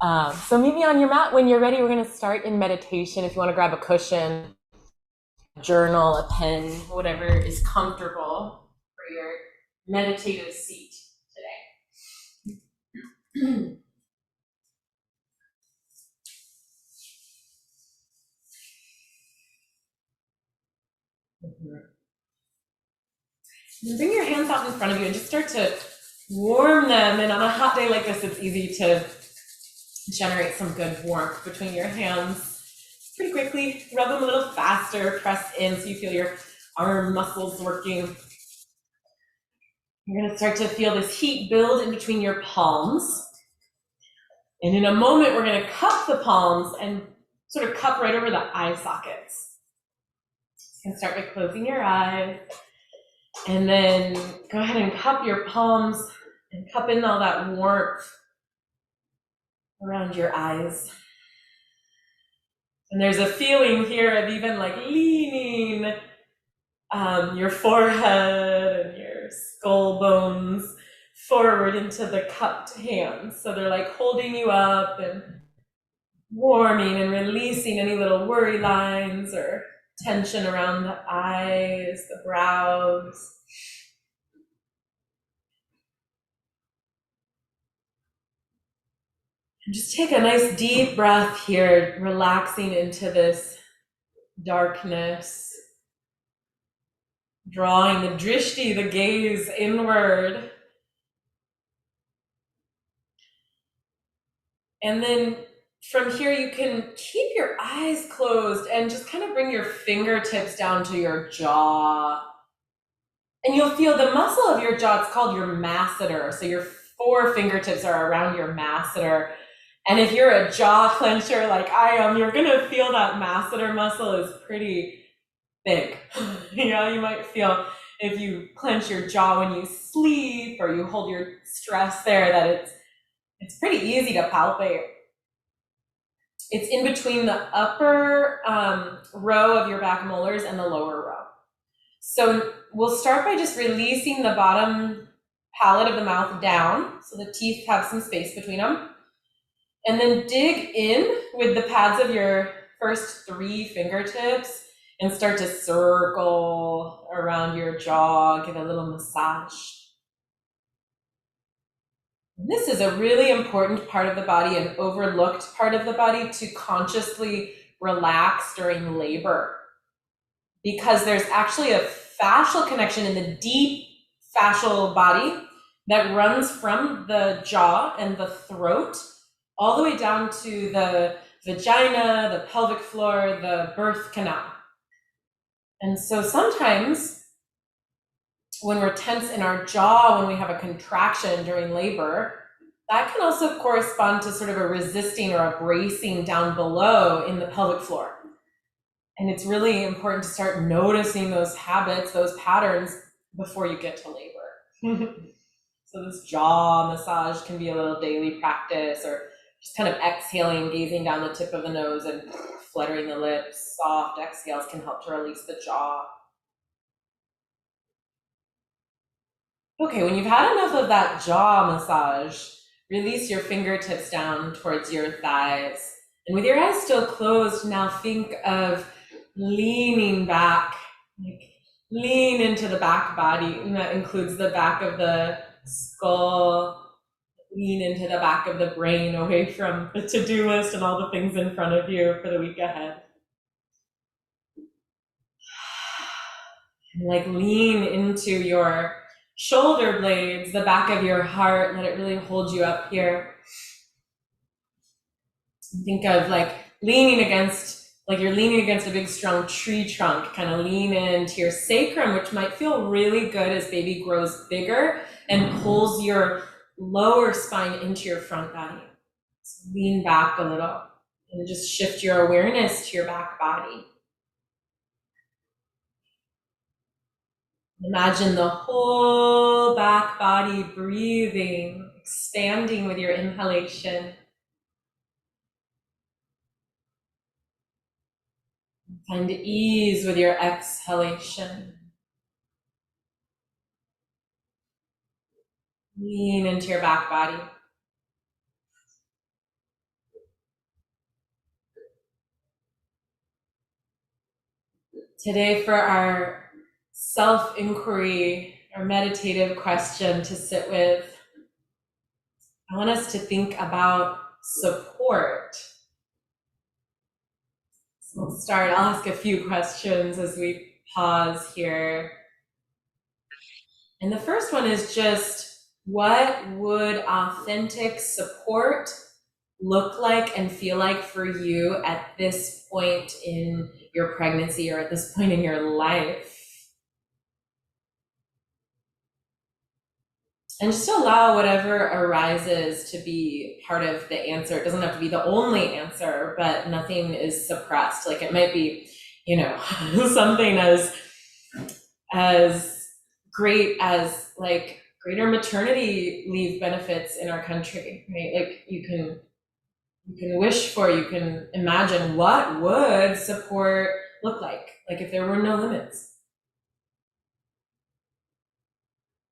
So meet me on your mat when you're ready. We're going to start in meditation. If you want to grab a cushion, a journal, a pen, whatever is comfortable for your meditative seat today. Bring your hands out in front of you and just start to warm them. And on a hot day like this, it's easy to generate some good warmth between your hands. Pretty quickly, rub them a little faster, press in so you feel your arm muscles working. You're going to start to feel this heat build in between your palms. And in a moment, we're going to cup the palms and sort of cup right over the eye sockets. You can start by closing your eyes. And then go ahead and cup your palms and cup in all that warmth around your eyes. And there's a feeling here of even like leaning your forehead and your skull bones forward into the cupped hands. So they're like holding you up and warming and releasing any little worry lines or tension around the eyes, the brows. And just take a nice deep breath here, relaxing into this darkness, drawing the drishti, the gaze inward. And then from here, you can keep your eyes closed and just kind of bring your fingertips down to your jaw. And you'll feel the muscle of your jaw, it's called your masseter. So your four fingertips are around your masseter. And if you're a jaw clencher like I am, you're gonna feel that masseter muscle is pretty big. You might feel if you clench your jaw when you sleep or you hold your stress there that it's pretty easy to palpate. It's in between the upper row of your back molars and the lower row. So we'll start by just releasing the bottom palate of the mouth down so the teeth have some space between them. And then dig in with the pads of your first three fingertips and start to circle around your jaw, give a little massage. This is a really important part of the body, an overlooked part of the body to consciously relax during labor, because there's actually a fascial connection in the deep fascial body that runs from the jaw and the throat all the way down to the vagina, the pelvic floor, the birth canal. And so sometimes when we're tense in our jaw, when we have a contraction during labor, that can also correspond to sort of a resisting or a bracing down below in the pelvic floor. And it's really important to start noticing those habits, those patterns before you get to labor. So this jaw massage can be a little daily practice, or just kind of exhaling, gazing down the tip of the nose and fluttering the lips. Soft exhales can help to release the jaw. Okay, when you've had enough of that jaw massage, release your fingertips down towards your thighs. And with your eyes still closed, now think of leaning back, like lean into the back body. And that includes the back of the skull. Lean into the back of the brain, away from the to-do list and all the things in front of you for the week ahead. And like lean into your shoulder blades, the back of your heart, let it really hold you up here. Think of like leaning against, like you're leaning against a big strong tree trunk, kind of lean into your sacrum, which might feel really good as baby grows bigger and pulls your lower spine into your front body. So lean back a little and just shift your awareness to your back body. Imagine the whole back body breathing, expanding with your inhalation. Find ease with your exhalation. Lean into your back body. Today, for our self inquiry, our meditative question to sit with, I want us to think about support. So we'll start. I'll ask a few questions as we pause here. And the first one is just, what would authentic support look like and feel like for you at this point in your pregnancy or at this point in your life? And just to allow whatever arises to be part of the answer. It doesn't have to be the only answer, but nothing is suppressed. Like it might be, something as great as like greater maternity leave benefits in our country, right? Like you can wish for, you can imagine what would support look like if there were no limits.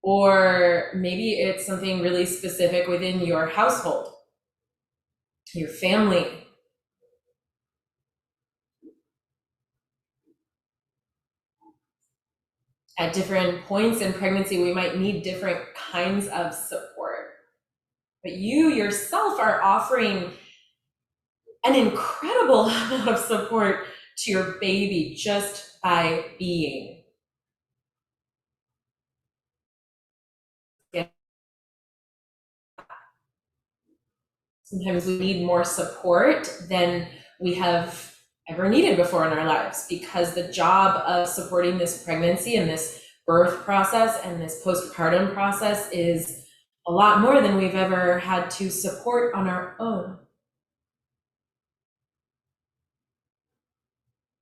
Or maybe it's something really specific within your household, your family. At different points in pregnancy, we might need different kinds of support. But you yourself are offering an incredible amount of support to your baby just by being. Sometimes we need more support than we have ever needed before in our lives, because the job of supporting this pregnancy and this birth process and this postpartum process is a lot more than we've ever had to support on our own.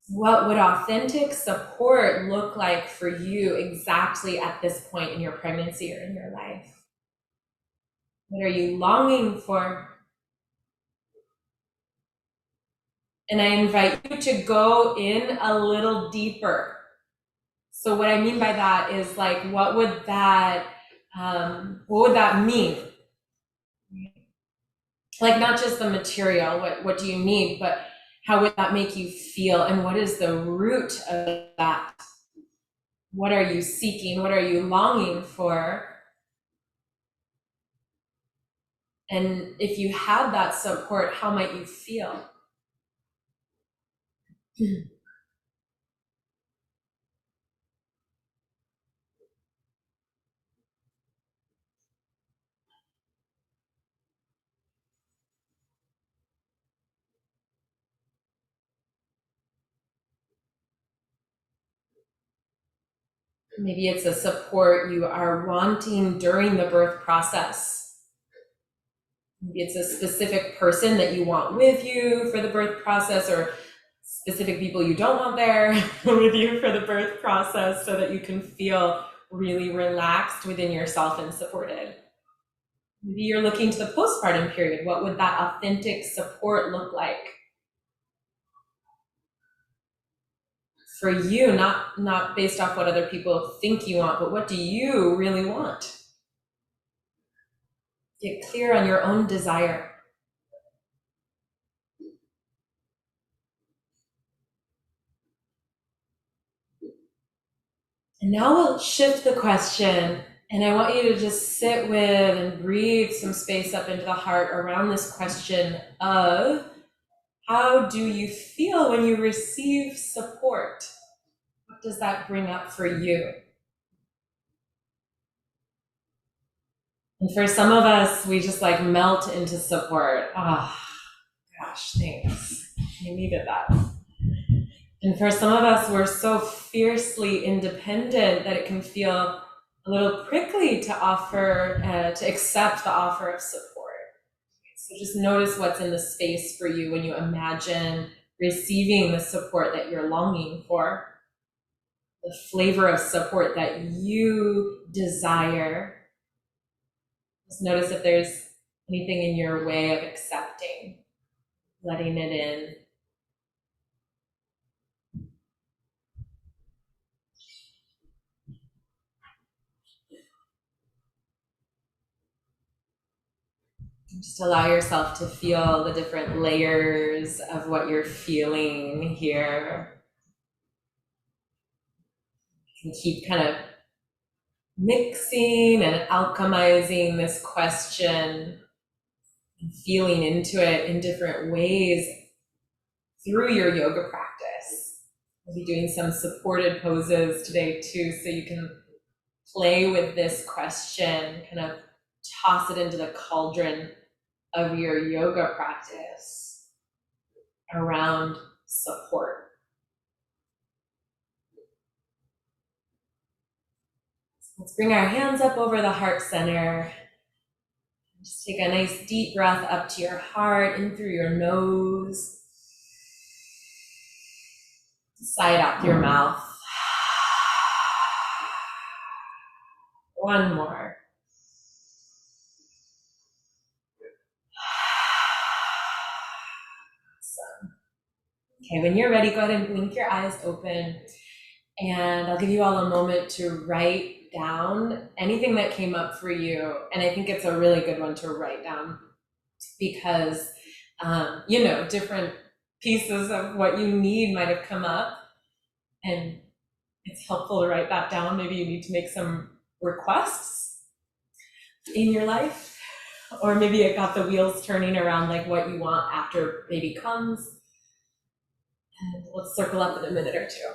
What would authentic support look like for you exactly at this point in your pregnancy or in your life? What are you longing for? And I invite you to go in a little deeper. So what I mean by that is like, what would that mean? Like not just the material, what do you need, but how would that make you feel? And what is the root of that? What are you seeking? What are you longing for? And if you had that support, how might you feel? Maybe it's a support you are wanting during the birth process. Maybe it's a specific person that you want with you for the birth process, or specific people you don't want there with you for the birth process, so that you can feel really relaxed within yourself and supported. Maybe you're looking to the postpartum period. What would that authentic support look like for you? Not based off what other people think you want, but what do you really want? Get clear on your own desire. And now we'll shift the question, and I want you to just sit with and breathe some space up into the heart around this question of, how do you feel when you receive support? What does that bring up for you? And for some of us, we just like melt into support. Oh, gosh, thanks. You needed that. And for some of us, we're so fiercely independent that it can feel a little prickly to offer, to accept the offer of support. So just notice what's in the space for you when you imagine receiving the support that you're longing for, the flavor of support that you desire. Just notice if there's anything in your way of accepting, letting it in. Just allow yourself to feel the different layers of what you're feeling here. And keep kind of mixing and alchemizing this question, feeling into it in different ways through your yoga practice. We'll be doing some supported poses today too, so you can play with this question, kind of toss it into the cauldron of your yoga practice around support. Let's bring our hands up over the heart center. Just take a nice deep breath up to your heart, in through your nose. Sigh out through your mouth. One more. Awesome. Okay, when you're ready, go ahead and blink your eyes open. And I'll give you all a moment to write down anything that came up for you. And I think it's a really good one to write down because, different pieces of what you need might have come up. And it's helpful to write that down. Maybe you need to make some requests in your life, or maybe it got the wheels turning around like what you want after baby comes. And let's circle up in a minute or two.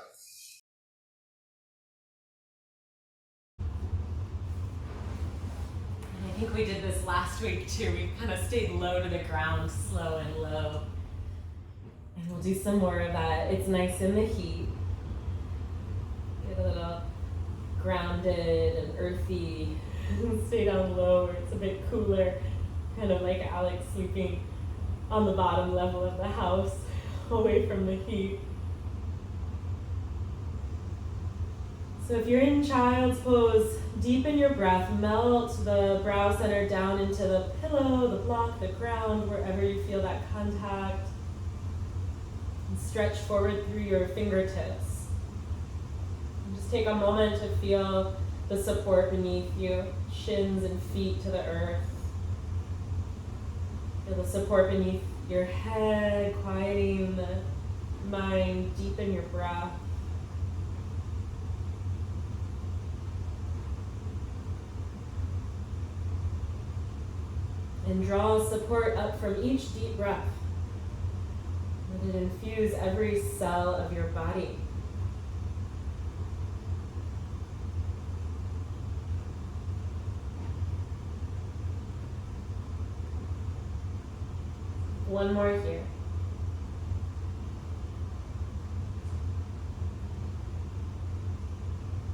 I think we did this last week too. We kind of stayed low to the ground, slow and low. And we'll do some more of that. It's nice in the heat. Get a little grounded and earthy. Stay down low where it's a bit cooler. Kind of like Alex sleeping on the bottom level of the house, away from the heat. So if you're in child's pose, deepen your breath, melt the brow center down into the pillow, the block, the ground, wherever you feel that contact. And stretch forward through your fingertips. And just take a moment to feel the support beneath you, shins and feet to the earth. Feel the support beneath your head, quieting the mind, deepen your breath. And draw support up from each deep breath. Let it infuse every cell of your body. One more here.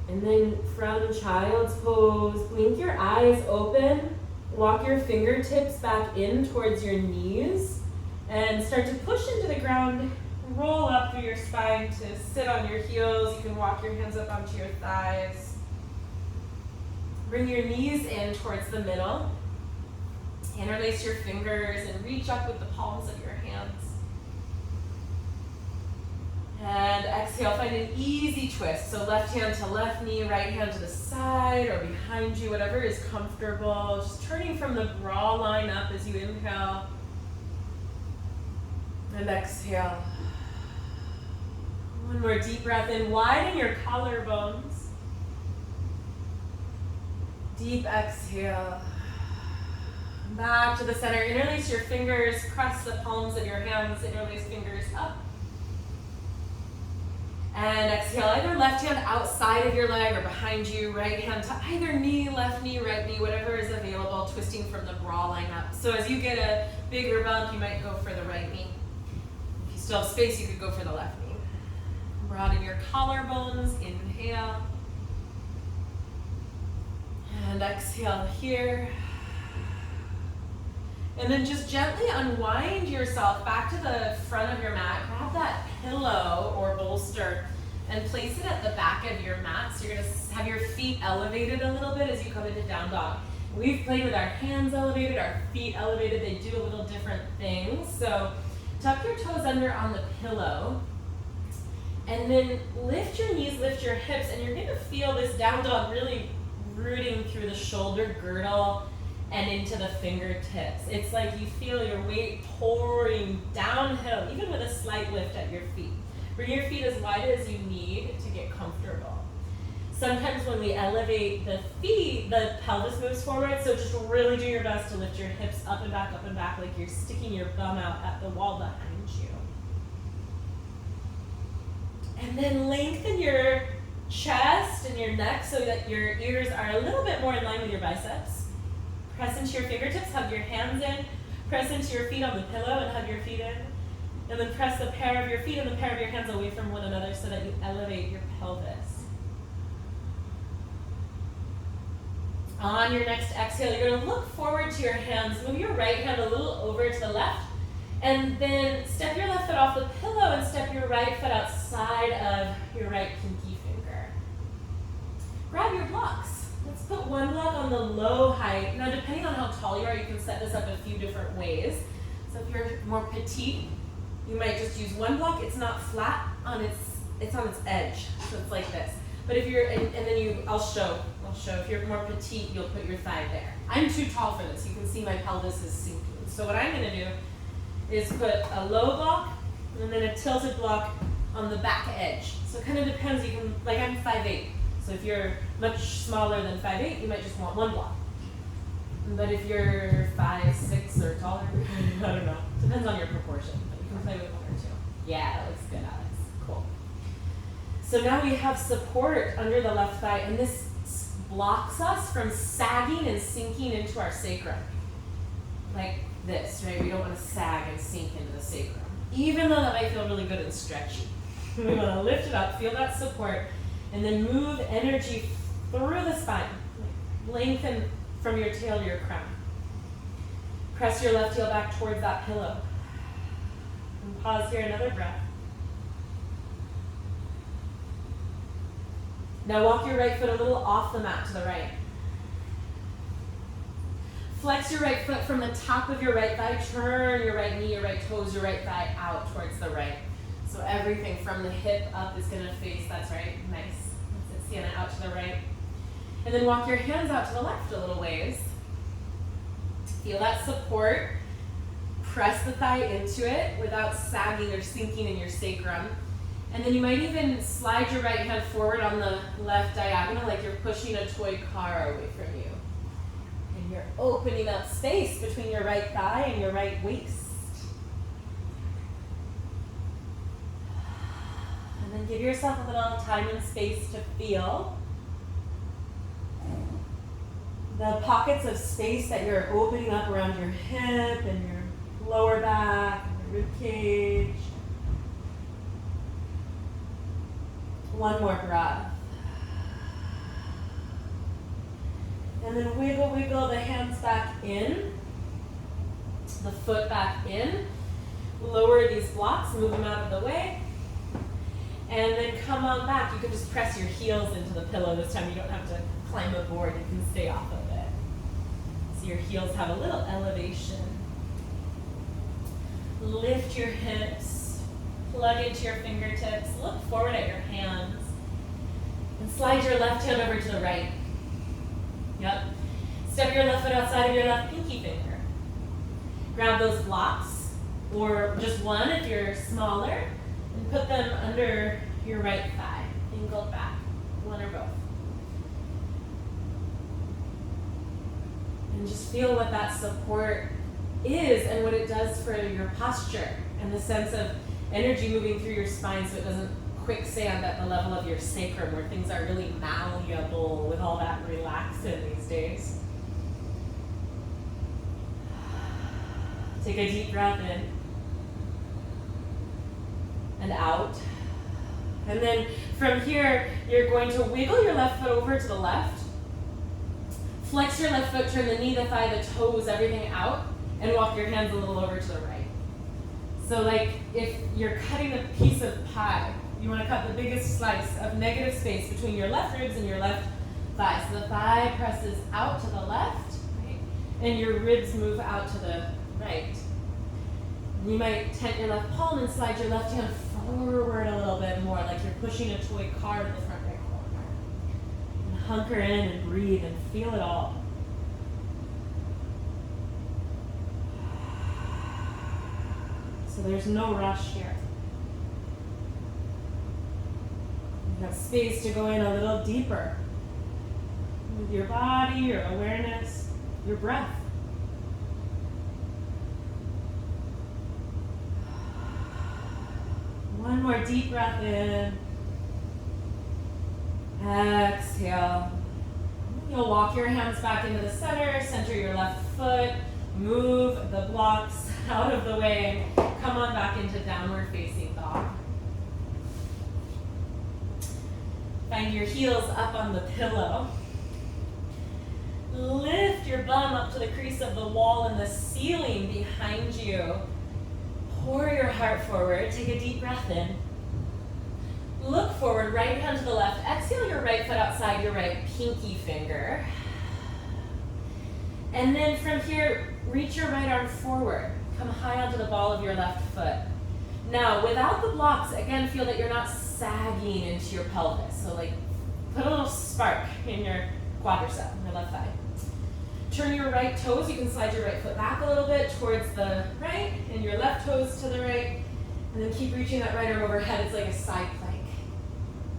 And then from child's pose, blink your eyes open. Walk your fingertips back in towards your knees and start to push into the ground. Roll up through your spine to sit on your heels. You can walk your hands up onto your thighs. Bring your knees in towards the middle. Interlace your fingers and reach up with the palms of your hands. And exhale, find an easy twist. So left hand to left knee, right hand to the side or behind you, whatever is comfortable. Just turning from the bra line up as you inhale. And exhale. One more deep breath in, widen your collarbones. Deep exhale. Back to the center, interlace your fingers, press the palms of your hands, interlace fingers up. And exhale, either left hand outside of your leg or behind you, right hand to either knee, right knee, whatever is available, twisting from the bra line up. So as you get a bigger bump, you might go for the right knee. If you still have space, you could go for the left knee. Broaden your collarbones, inhale. And exhale here. And then just gently unwind yourself back to the front of your mat. Grab that pillow or bolster and place it at the back of your mat. So you're gonna have your feet elevated a little bit as you come into down dog. We've played with our hands elevated, our feet elevated. They do a little different things. So tuck your toes under on the pillow. And then lift your knees, lift your hips, and you're gonna feel this down dog really rooting through the shoulder girdle and into the fingertips. It's like you feel your weight pouring downhill, even with a slight lift at your feet. Bring your feet as wide as you need to get comfortable. Sometimes when we elevate the feet, the pelvis moves forward, so just really do your best to lift your hips up and back, like you're sticking your bum out at the wall behind you. And then lengthen your chest and your neck so that your ears are a little bit more in line with your biceps. Press into your fingertips, hug your hands in, press into your feet on the pillow and hug your feet in. And then press the pair of your feet and the pair of your hands away from one another so that you elevate your pelvis. On your next exhale, you're going to look forward to your hands. Move your right hand a little over to the left. And then step your left foot off the pillow and step your right foot outside of your right pinky finger. Grab your blocks. Let's put one block on the low height. Now, depending on how tall you are, you can set this up a few different ways. So if you're more petite, you might just use one block. It's not flat on it's on its edge. So it's like this. But if you're, and then I'll show. If you're more petite, you'll put your thigh there. I'm too tall for this. You can see my pelvis is sinking. So what I'm going to do is put a low block and then a tilted block on the back edge. So it kind of depends. You can, like I'm 5'8". So if you're much smaller than 5'8", you might just want one block. But if you're 5'6" or taller, I don't know. Depends on your proportion. But you can play with one or two. Yeah, that looks good, Alex. Cool. So now we have support under the left thigh, and this blocks us from sagging and sinking into our sacrum. Like this, right? We don't want to sag and sink into the sacrum. Even though that might feel really good and stretchy. We want to lift it up, feel that support, and then move energy through the spine. Lengthen from your tail to your crown. Press your left heel back towards that pillow. And pause here, another breath. Now walk your right foot a little off the mat to the right. Flex your right foot from the top of your right thigh. Turn your right knee, your right toes, your right thigh out towards the right. So everything from the hip up is going to face, that's right, nice. That's it, Sienna, out to the right. And then walk your hands out to the left a little ways. Feel that support. Press the thigh into it without sagging or sinking in your sacrum. And then you might even slide your right hand forward on the left diagonal like you're pushing a toy car away from you. And you're opening up space between your right thigh and your right waist. And then give yourself a little time and space to feel the pockets of space that you're opening up around your hip and your lower back and your rib cage. One more breath. And then wiggle, wiggle the hands back in, the foot back in. Lower these blocks, move them out of the way. And then come on back. You can just press your heels into the pillow this time. You don't have to climb a board. You can stay off of it. So your heels have a little elevation. Lift your hips. Plug into your fingertips. Look forward at your hands. And slide your left hand over to the right. Yep. Step your left foot outside of your left pinky finger. Grab those blocks, or just one if you're smaller, and put them under your right thigh. Angled back. One or both. And just feel what that support is and what it does for your posture and the sense of energy moving through your spine so it doesn't quicksand at the level of your sacrum where things are really malleable with all that relaxin these days. Take a deep breath in and out. And then from here, you're going to wiggle your left foot over to the left. Flex your left foot, turn the knee, the thigh, the toes, everything out, and walk your hands a little over to the right. So like if you're cutting a piece of pie, you want to cut the biggest slice of negative space between your left ribs and your left thigh. So the thigh presses out to the left, right? And your ribs move out to the right. You might tent your left palm and slide your left hand forward a little bit more, like you're pushing a toy car to the front right corner. And hunker in and breathe and feel it all. So there's no rush here. You have space to go in a little deeper with your body, your awareness, your breath. One more deep breath in. Exhale. You'll walk your hands back into the center your left foot, move the blocks out of the way, and come on back into downward facing dog. Find your heels up on the pillow. Lift your bum up to the crease of the wall and the ceiling behind you. Pour your heart forward. Take a deep breath in. Look forward, right hand to the left. Exhale your right foot outside your right pinky finger. And then from here, reach your right arm forward. Come high onto the ball of your left foot. Now, without the blocks, again, feel that you're not sagging into your pelvis. So like, put a little spark in your quadricep, your left thigh. Turn your right toes. You can slide your right foot back a little bit towards the right and your left toes to the right. And then keep reaching that right arm overhead. It's like a side plank.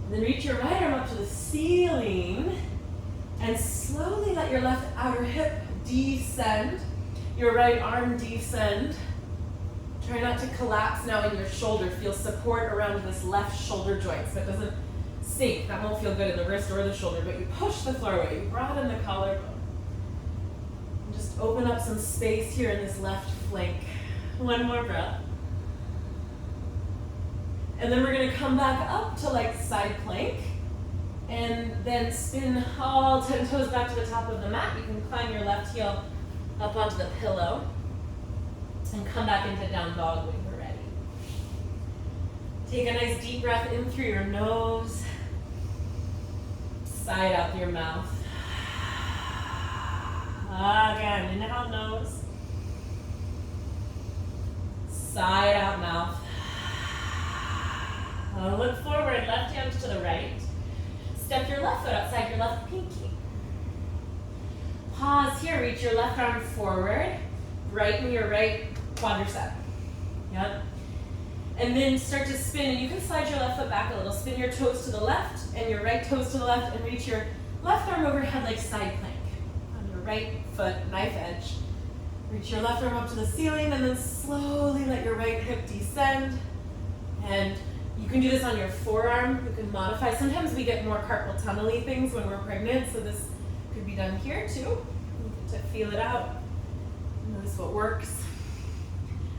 And then reach your right arm up to the ceiling and slowly let your left outer hip descend. Your right arm descend. Try not to collapse now in your shoulder. Feel support around this left shoulder joint so it doesn't sink. That won't feel good in the wrist or the shoulder, but you push the floor away. You broaden the collarbone. And just open up some space here in this left flank. One more breath. And then we're going to come back up to like side plank and then spin all 10 toes back to the top of the mat. You can climb your left heel up onto the pillow and come back into down dog when you're ready. Take a nice deep breath in through your nose, sigh out through your mouth. Again, inhale nose, sigh out mouth. Look forward, left hand to the right. Step your left foot outside your left pinky. Pause here, reach your left arm forward, brighten your right quadricep. Yep. And then start to spin, and you can slide your left foot back a little. Spin your toes to the left and your right toes to the left, and reach your left arm overhead like side plank. On your right foot, knife edge. Reach your left arm up to the ceiling, and then slowly let your right hip descend. And you can do this on your forearm. You can modify. Sometimes we get more carpal tunnel-y things when we're pregnant, so this could be done here too. You get to feel it out. Notice what works.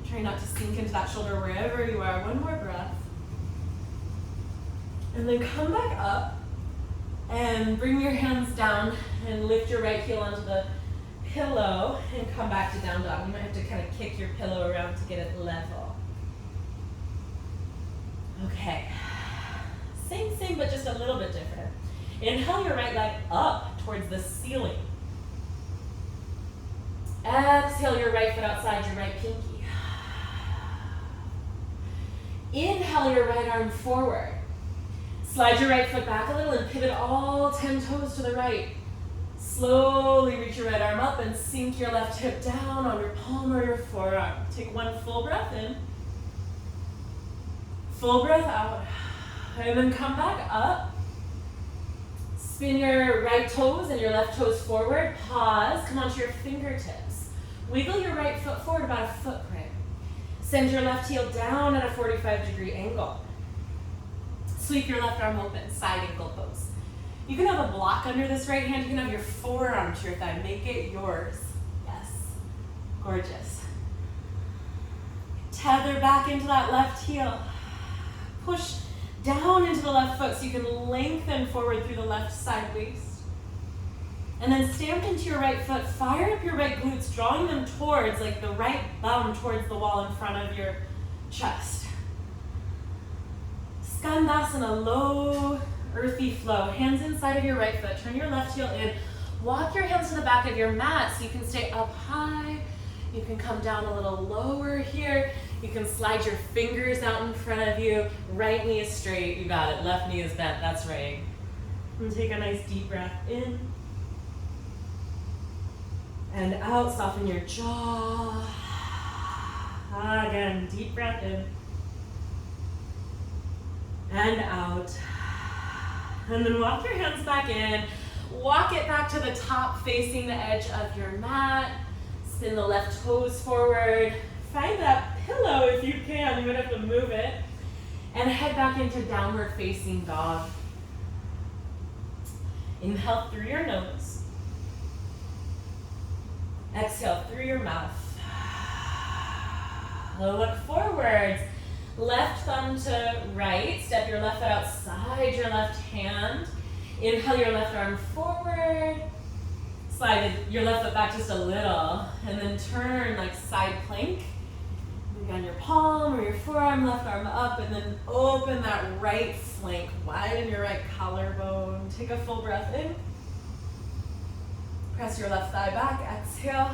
Try not to sink into that shoulder wherever you are. One more breath. And then come back up and bring your hands down and lift your right heel onto the pillow and come back to down dog. You might have to kind of kick your pillow around to get it level. Okay, same, but just a little bit different. Inhale your right leg up towards the ceiling. Exhale your right foot outside your right pinky. Inhale your right arm forward. Slide your right foot back a little and pivot all 10 toes to the right. Slowly reach your right arm up and sink your left hip down on your palm or your forearm. Take one full breath in. Full breath out, and then come back up. Spin your right toes and your left toes forward. Pause, come onto your fingertips. Wiggle your right foot forward about a foot print. Send your left heel down at a 45-degree angle. Sweep your left arm open, side ankle pose. You can have a block under this right hand. You can have your forearm to your thigh. Make it yours. Yes, gorgeous. Tether back into that left heel. Push down into the left foot so you can lengthen forward through the left side waist. And then stamp into your right foot, fire up your right glutes, drawing them towards, like the right bum towards the wall in front of your chest. Skandasana, low, earthy flow. Hands inside of your right foot, turn your left heel in. Walk your hands to the back of your mat so you can stay up high. You can come down a little lower here. You can slide your fingers out in front of you. Right knee is straight. You got it. Left knee is bent. That's right. And take a nice deep breath in. And out. Soften your jaw. Again, deep breath in. And out. And then walk your hands back in. Walk it back to the top facing the edge of your mat. Spin the left toes forward. Find that pillow if you can. You might have to move it. And head back into downward facing dog. Inhale through your nose. Exhale through your mouth. Look forwards. Left thumb to right. Step your left foot outside your left hand. Inhale your left arm forward. Slide your left foot back just a little. And then turn like side plank. Maybe on your palm or your forearm, left arm up. And then open that right flank. Widen your right collarbone. Take a full breath in. Press your left thigh back. Exhale.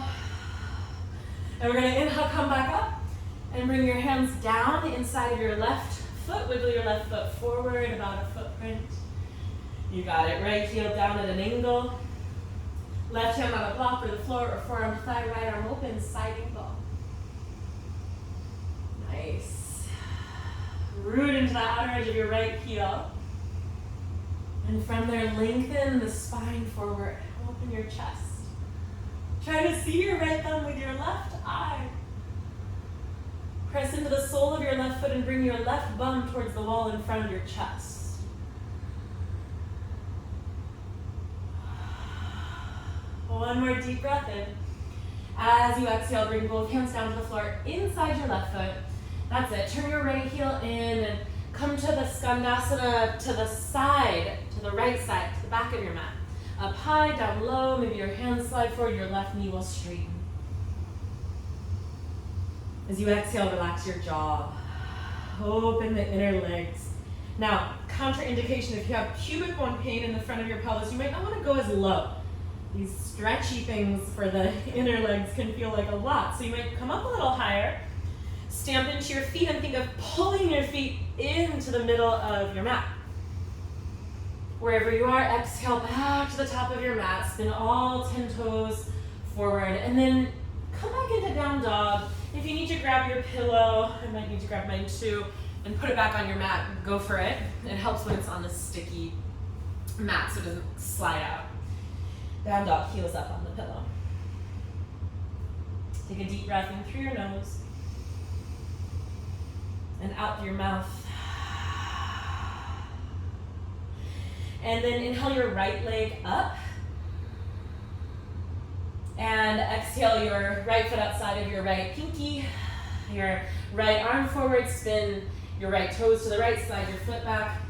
And we're going to inhale, come back up. And bring your hands down inside of your left foot. Wiggle your left foot forward about a footprint. You got it. Right heel down at an angle. Left hand on a block or the floor or forearm to thigh, right arm open, side angle. Nice. Root into the outer edge of your right heel. And from there, lengthen the spine forward. Open your chest. Try to see your right thumb with your left eye. Press into the sole of your left foot and bring your left bum towards the wall in front of your chest. One more deep breath in. As you exhale, bring both hands down to the floor inside your left foot. That's it. Turn your right heel in and come to the Skandasana to the side, to the right side, to the back of your mat. Up high, down low, maybe your hands slide forward, your left knee will straighten. As you exhale, relax your jaw. Open the inner legs. Now, contraindication, if you have pubic bone pain in the front of your pelvis, you might not want to go as low. These stretchy things for the inner legs can feel like a lot. So you might come up a little higher, stamp into your feet, and think of pulling your feet into the middle of your mat. Wherever you are, exhale back to the top of your mat. Spin all 10 toes forward, and then come back into down dog. If you need to grab your pillow, I might need to grab mine too, and put it back on your mat, go for it. It helps when it's on a sticky mat so it doesn't slide out. Down dog, heels up on the pillow. Take a deep breath in through your nose and out through your mouth. And then inhale your right leg up. And exhale your right foot outside of your right pinky. Your right arm forward, spin your right toes to the right, slide your foot back.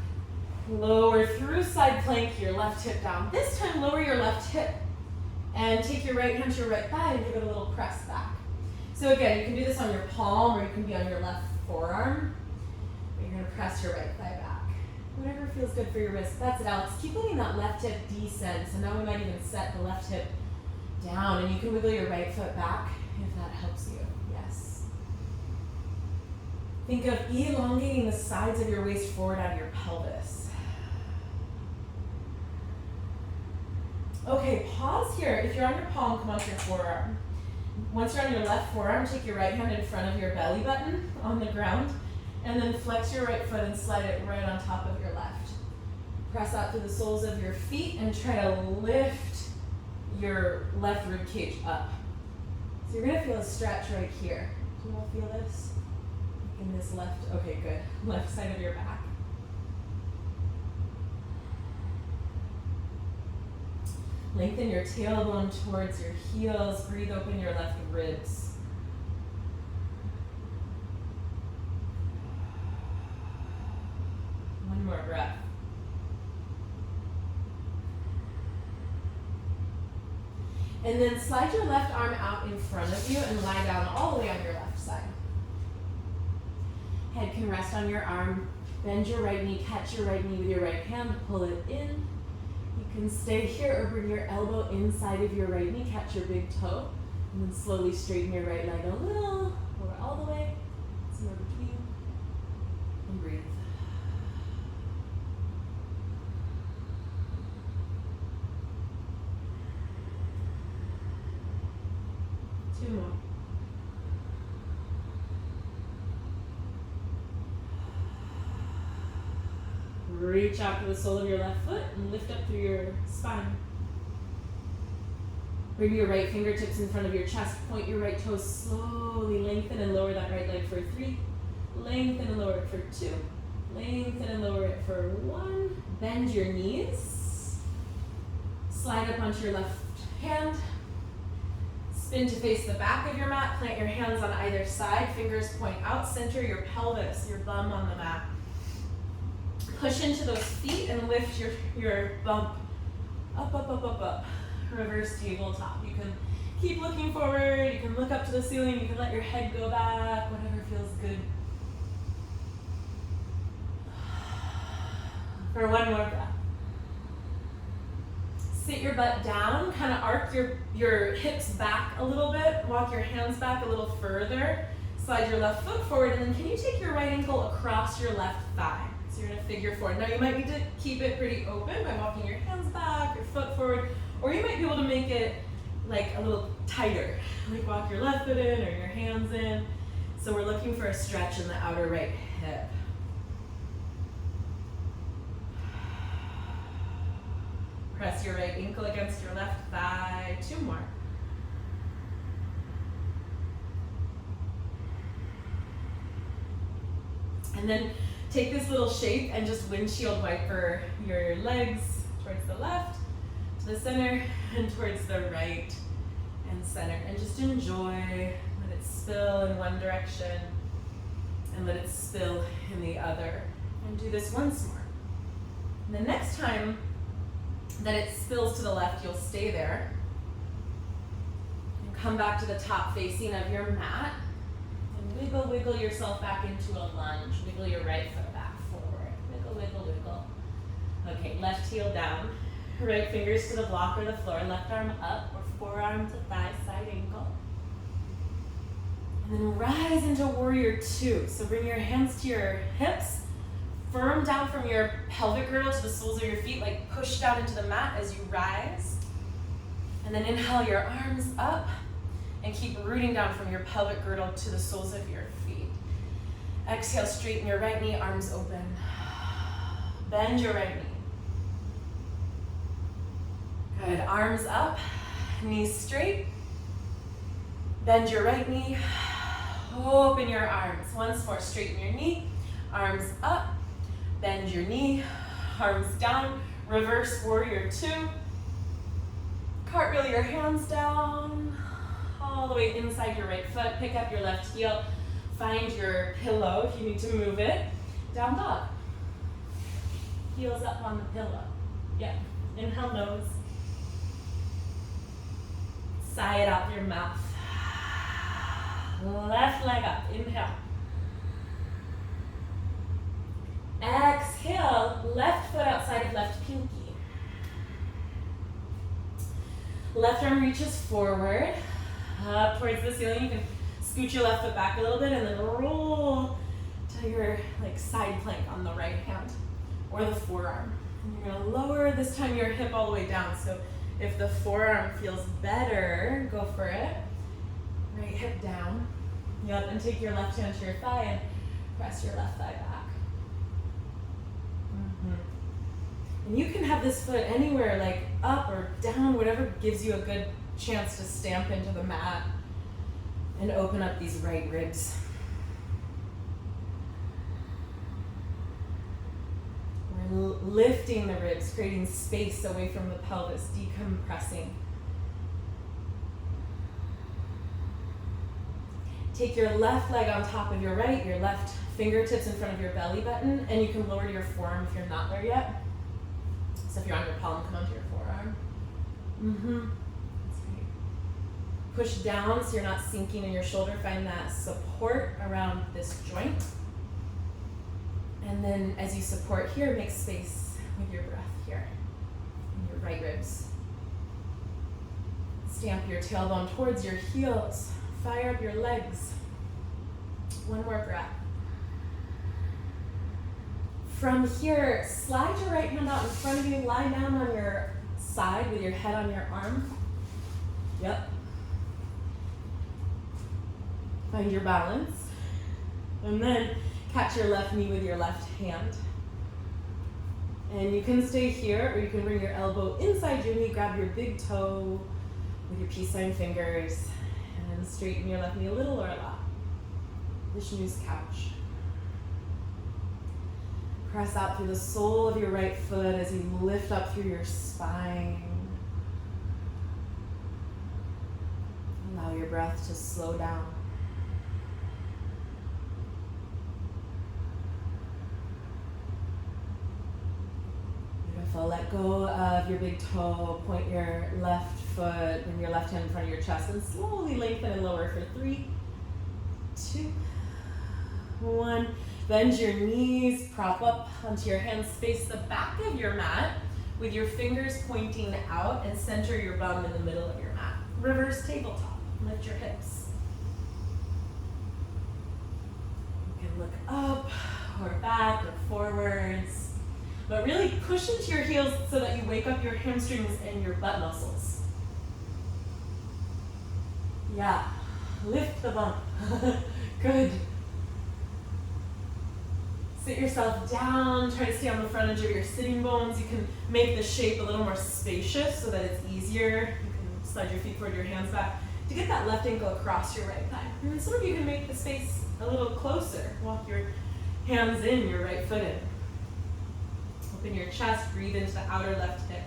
Lower through side plank, your left hip down. This time lower your left hip and take your right hand to your right thigh and give it a little press back. So again, you can do this on your palm or you can be on your left forearm. But you're gonna press your right thigh back. Whatever feels good for your wrist. That's it, Alex. Keep letting that left hip descend. So now we might even set the left hip down and you can wiggle your right foot back if that helps you. Yes. Think of elongating the sides of your waist forward out of your pelvis. Okay, pause here. If you're on your palm, come onto your forearm. Once you're on your left forearm, take your right hand in front of your belly button on the ground, and then flex your right foot and slide it right on top of your left. Press out through the soles of your feet and try to lift your left rib cage up. So you're gonna feel a stretch right here. Do you all feel this? In this left, okay, good. Left side of your back. Lengthen your tailbone towards your heels. Breathe open your left ribs. One more breath. And then slide your left arm out in front of you and lie down all the way on your left side. Head can rest on your arm. Bend your right knee, catch your right knee with your right hand, pull it in. You can stay here or bring your elbow inside of your right knee, catch your big toe, and then slowly straighten your right leg a little, or all the way, somewhere between, and breathe. Two more. Reach out to the sole of your left foot and lift up through your spine. Bring your right fingertips in front of your chest. Point your right toes slowly. Lengthen and lower that right leg for 3. Lengthen and lower it for 2. Lengthen and lower it for 1. Bend your knees. Slide up onto your left hand. Spin to face the back of your mat. Plant your hands on either side. Fingers point out. Center your pelvis, your bum on the mat. Push into those feet and lift your bump up, up, up, up, up. Reverse tabletop. You can keep looking forward. You can look up to the ceiling. You can let your head go back. Whatever feels good. For one more breath. Sit your butt down. Kind of arc your hips back a little bit. Walk your hands back a little further. Slide your left foot forward. And then can you take your right ankle across your left thigh? So you're in a figure 4. Now you might need to keep it pretty open by walking your hands back, your foot forward, or you might be able to make it like a little tighter. Like walk your left foot in or your hands in. So we're looking for a stretch in the outer right hip. Press your right ankle against your left thigh. 2 more. And then take this little shape and just windshield wiper your legs towards the left, to the center, and towards the right and center. And just enjoy. Let it spill in one direction and let it spill in the other. And do this once more. And the next time that it spills to the left, you'll stay there. And come back to the top facing of your mat. And wiggle yourself back into a lunge. Wiggle your right foot back forward. Wiggle. Okay, left heel down. Right fingers to the block or the floor. Left arm up or forearm to thigh, side ankle. And then rise into warrior 2. So bring your hands to your hips. Firm down from your pelvic girdle to the soles of your feet. Like push down into the mat as you rise. And then inhale your arms up. And keep rooting down from your pelvic girdle to the soles of your feet. Exhale, straighten your right knee, arms open. Bend your right knee. Good, arms up, knees straight. Bend your right knee, open your arms. Once more, straighten your knee, arms up. Bend your knee, arms down. Reverse warrior 2. Cartwheel your hands down. All the way inside your right foot. Pick up your left heel. Find your pillow if you need to move it. Down dog. Heels up on the pillow. Yeah. Inhale, nose. Sigh it out your mouth. Left leg up. Inhale. Exhale. Left foot outside of left pinky. Left arm reaches forward. Up towards the ceiling. You can scoot your left foot back a little bit and then roll to your side plank on the right hand or the forearm. And you're gonna lower this time your hip all the way down. So if the forearm feels better, go for it. Right hip down. Yep, and take your left hand to your thigh and press your left thigh back. And you can have this foot anywhere, like up or down, whatever gives you a good chance to stamp into the mat and open up these right ribs. We're lifting the ribs, creating space away from the pelvis, decompressing. Take your left leg on top of your right, your left fingertips in front of your belly button, and you can lower your forearm if you're not there yet. So if you're on your palm, come onto your forearm. That's great. Push down so you're not sinking in your shoulder. Find that support around this joint. And then as you support here, make space with your breath here in your right ribs. Stamp your tailbone towards your heels. Fire up your legs. One more breath. From here, slide your right hand out in front of you. Lie down on your side with your head on your arm. Yep. Find your balance. And then catch your left knee with your left hand. And you can stay here, or you can bring your elbow inside your knee, grab your big toe with your peace sign fingers, and straighten your left knee a little or a lot. Vishnu's couch. Press out through the sole of your right foot as you lift up through your spine. Allow your breath to slow down. Beautiful. Let go of your big toe. Point your left foot, bring your left hand in front of your chest, and slowly lengthen and lower for 3, 2, 1. Bend your knees, prop up onto your hands, face the back of your mat with your fingers pointing out, and center your bum in the middle of your mat. Reverse tabletop. Lift your hips. You can look up or back or forwards, but really push into your heels so that you wake up your hamstrings and your butt muscles. Yeah, lift the bum. Good. Sit yourself down, try to stay on the front edge of your sitting bones. You can make the shape a little more spacious so that it's easier. You can slide your feet forward, your hands back to get that left ankle across your right thigh. And then some of you can make the space a little closer. Walk your hands in, your right foot in. Open your chest, breathe into the outer left hip.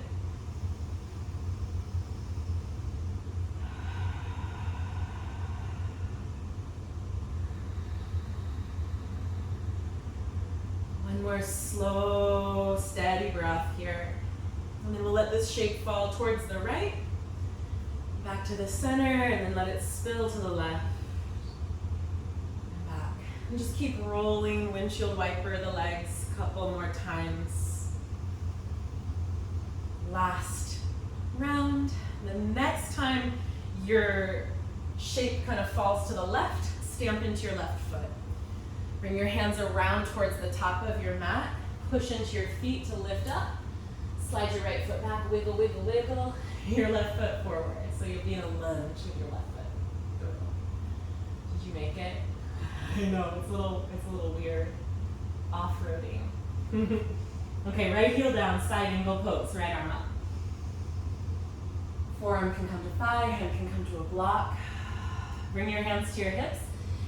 One more slow, steady breath here. And then we'll let this shape fall towards the right, back to the center, and then let it spill to the left. And back. And just keep rolling, windshield wiper the legs a couple more times. Last round. The next time your shape kind of falls to the left, stamp into your left foot. Bring your hands around towards the top of your mat. Push into your feet to lift up. Slide your right foot back, wiggle, wiggle, wiggle. Your left foot forward. So you'll be in a lunge with your left foot. Did you make it? I know, it's a little weird. Off-roading. Okay, right heel down, side angle pose, right arm up. Forearm can come to thigh, hand can come to a block. Bring your hands to your hips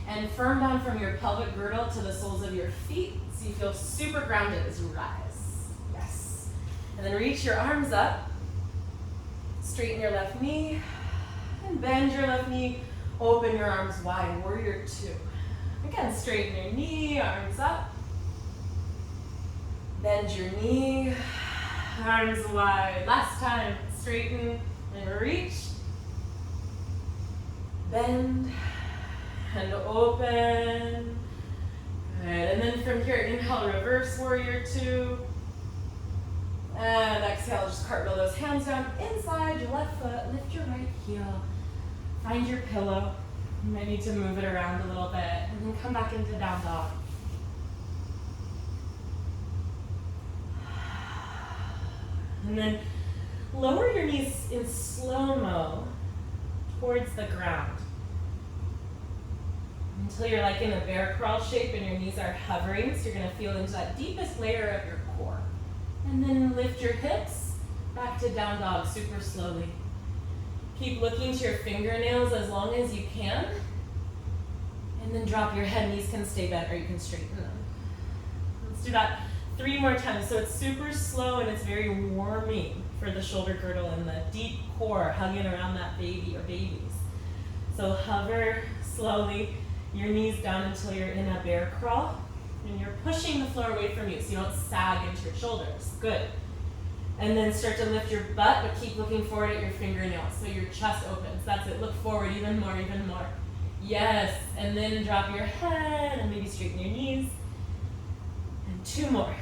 and firm down from your pelvic girdle to the soles of your feet so you feel super grounded as you rise. Yes. And then reach your arms up. Straighten your left knee and bend your left knee. Open your arms wide, warrior 2. Again, straighten your knee, arms up. Bend your knee, arms wide. Last time, straighten and reach. Bend and open. Good, and then from here, inhale, reverse warrior 2. And exhale, just cartwheel those hands down inside your left foot, lift your right heel. Find your pillow. You might need to move it around a little bit, and then come back into down dog. And then lower your knees in slow-mo towards the ground until you're like in a bear crawl shape and your knees are hovering, so you're going to feel into that deepest layer of your core. And then lift your hips back to down dog super slowly. Keep looking to your fingernails as long as you can. And then drop your head. Knees can stay bent or you can straighten them. Let's do that 3 more times. So it's super slow and it's very warming for the shoulder girdle and the deep core hugging around that baby or babies. So hover slowly your knees down until you're in a bear crawl. And you're pushing the floor away from you so you don't sag into your shoulders. Good. And then start to lift your butt, but keep looking forward at your fingernails so your chest opens. That's it. Look forward even more, even more. Yes. And then drop your head and maybe straighten your knees. And 2 more.